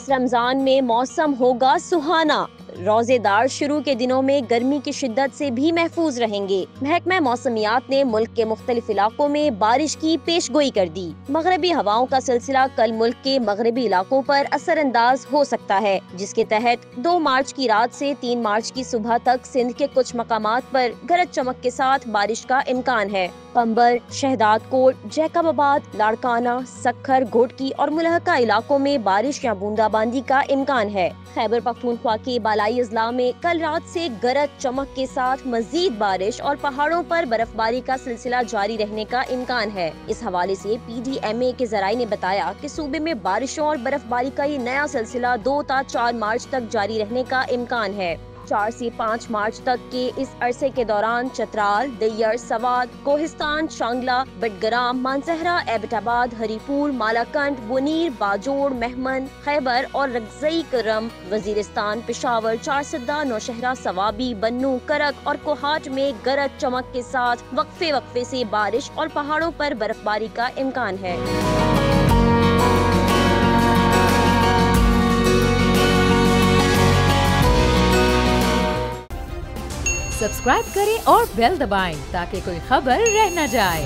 इस रमजान में मौसम होगा सुहाना। रोजेदार शुरू के दिनों में गर्मी की शिद्दत से भी महफूज रहेंगे। महकमा मौसमियात ने मुल्क के मुख्तलिफ इलाकों में बारिश की पेशगोई कर दी। मगरबी हवाओं का सिलसिला कल मुल्क के मगरबी इलाकों पर असर अंदाज हो सकता है, जिसके तहत 2 मार्च की रात से 3 मार्च की सुबह तक सिंध के कुछ मकामात पर गरज चमक के साथ बारिश का इम्कान है। पंबल, शहदादकोट, जैकबाबाद, लाड़काना, सक्खर, घोटकी और मुलहका इलाकों में बारिश या बूंदाबांदी का इम्कान है। खैबर पख्तूनख्वा के बालाई अजला में कल रात से गरज चमक के साथ मजीद बारिश और पहाड़ों पर बर्फबारी का सिलसिला जारी रहने का इम्कान है। इस हवाले से PDMA के जराये ने बताया कि सूबे में बारिशों और बर्फबारी का ये नया सिलसिला 2 से 4 मार्च तक जारी रहने का इम्कान है। 4 से 5 मार्च तक के इस अरसे के दौरान चतराल, दैयर, सवाद, कोहिस्तान, शांगला, बटग्राम, मानसहरा, एबटाबाद, हरीपुर, मालाकंड, बुनीर, बाजोड़, मेहमन, खैबर और रगजई करम, वजीरिस्तान, पेशावर, चारसद्दा, नौशहरा, सवाबी, बन्नू, करक और कोहाट में गरज चमक के साथ वक्फे से बारिश और पहाड़ों पर बर्फबारी का इम्कान है। सब्सक्राइब करें और बेल दबाएं ताकि कोई खबर रह न जाए।